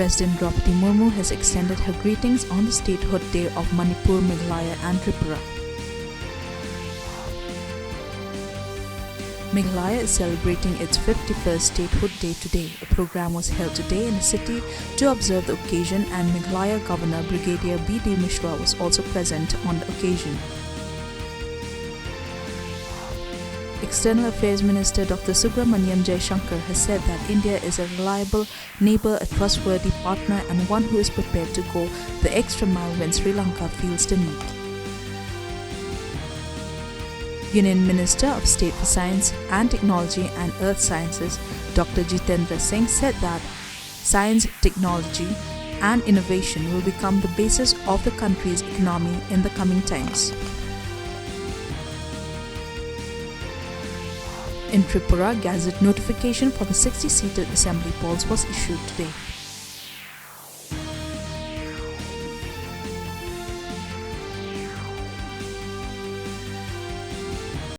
President Draupadi Murmu has extended her greetings on the Statehood Day of Manipur, Meghalaya and Tripura. Meghalaya is celebrating its 51st Statehood Day today. A program was held today in the city to observe the occasion, and Meghalaya Governor Brigadier B.D. Mishra was also present on the occasion. External Affairs Minister Dr. Subramaniam Jaishankar has said that India is a reliable neighbour, a trustworthy partner and one who is prepared to go the extra mile when Sri Lanka feels the need. Union Minister of State for Science and Technology and Earth Sciences Dr. Jitendra Singh said that science, technology and innovation will become the basis of the country's economy in the coming times. In Tripura, Gazette notification for the 60-seated assembly polls was issued today.